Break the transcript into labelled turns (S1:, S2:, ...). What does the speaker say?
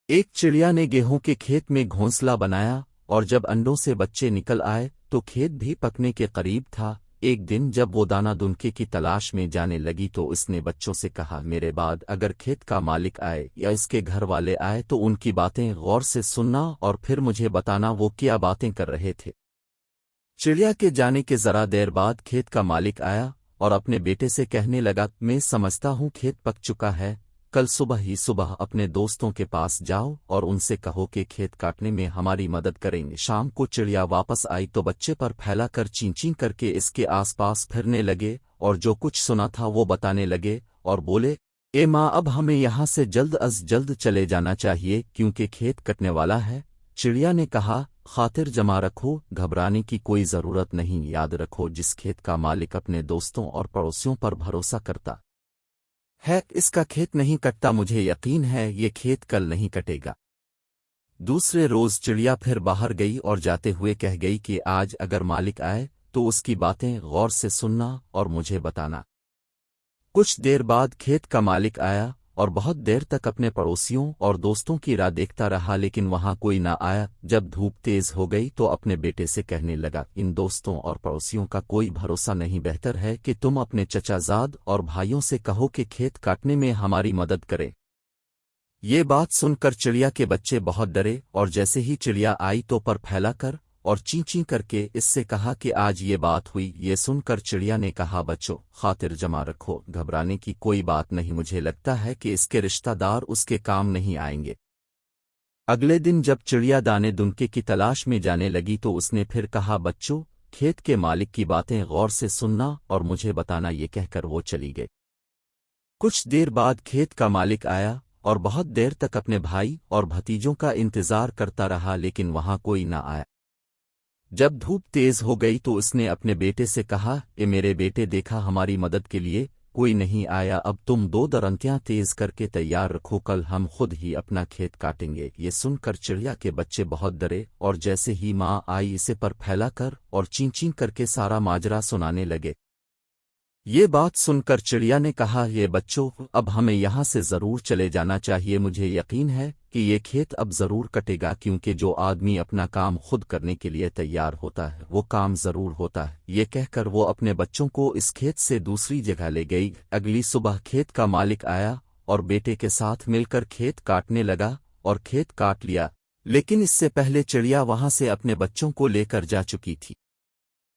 S1: ایک चिड़िया ने गेहूं के खेत में घोंसला बनाया और जब अंडों से बच्चे निकल आए तो खेत भी पकने के करीब था। एक दिन जब वो दाना दुनके की तलाश में जाने लगी तो उसने बच्चों से कहा, मेरे बाद अगर खेत का मालिक आए या इसके घर वाले आए तो उनकी बातें गौर से सुनना और फिर मुझे बताना वो क्या बातें कर रहे थे। चिड़िया के जाने के जरा देर बाद खेत का मालिक आया और अपने बेटे से कहने लगा, मैं समझता हूँ खेत पक चुका है, कल सुबह ही सुबह अपने दोस्तों के पास जाओ और उनसे कहो कि खेत काटने में हमारी मदद करेंगे। शाम को चिड़िया वापस आई तो बच्चे पर फैला कर चीं चीं करके इसके आसपास फिरने लगे और जो कुछ सुना था वो बताने लगे और बोले, ए माँ, अब हमें यहाँ से जल्द अज जल्द चले जाना चाहिए क्योंकि खेत कटने वाला है। चिड़िया ने कहा, खातिर जमा रखो, घबराने की कोई जरूरत नहीं। याद रखो, जिस खेत का मालिक अपने दोस्तों और पड़ोसियों पर भरोसा करता है इसका खेत नहीं कटता। मुझे यकीन है ये खेत कल नहीं कटेगा। दूसरे रोज चिड़िया फिर बाहर गई और जाते हुए कह गई कि आज अगर मालिक आए तो उसकी बातें गौर से सुनना और मुझे बताना। कुछ देर बाद खेत का मालिक आया और बहुत देर तक अपने पड़ोसियों और दोस्तों की राह देखता रहा, लेकिन वहां कोई ना आया। जब धूप तेज हो गई तो अपने बेटे से कहने लगा, इन दोस्तों और पड़ोसियों का कोई भरोसा नहीं, बेहतर है कि तुम अपने चचाजाद और भाइयों से कहो कि खेत काटने में हमारी मदद करें। ये बात सुनकर चिड़िया के बच्चे बहुत डरे और जैसे ही चिड़िया आई तो पर फैलाकर और चीं चीं करके इससे कहा कि आज ये बात हुई। ये सुनकर चिड़िया ने कहा, बच्चों, खातिर जमा रखो, घबराने की कोई बात नहीं। मुझे लगता है कि इसके रिश्तेदार उसके काम नहीं आएंगे। अगले दिन जब चिड़िया दाने दुनके की तलाश में जाने लगी तो उसने फिर कहा, बच्चों, खेत के मालिक की बातें गौर से सुनना और मुझे बताना। ये कहकर वो चली गई। कुछ देर बाद खेत का मालिक आया और बहुत देर तक अपने भाई और भतीजों का इंतजार करता रहा, लेकिन वहां कोई ना आया। जब धूप तेज हो गई तो उसने अपने बेटे से कहा, ए मेरे बेटे, देखा हमारी मदद के लिए कोई नहीं आया, अब तुम दो दरंतियां तेज करके तैयार रखो, कल हम खुद ही अपना खेत काटेंगे। ये सुनकर चिड़िया के बच्चे बहुत डरे और जैसे ही माँ आई इसे पर फैलाकर और चीं चीं करके सारा माजरा सुनाने लगे। ये बात सुनकर चिड़िया ने कहा, ये बच्चों, अब हमें यहाँ से जरूर चले जाना चाहिए। मुझे यकीन है कि ये खेत अब जरूर कटेगा क्योंकि जो आदमी अपना काम खुद करने के लिए तैयार होता है वो काम जरूर होता है। ये कहकर वो अपने बच्चों को इस खेत से दूसरी जगह ले गई। अगली सुबह खेत का मालिक आया और बेटे के साथ मिलकर खेत काटने लगा और खेत काट लिया, लेकिन इससे पहले चिड़िया वहां से अपने बच्चों को लेकर जा चुकी थी।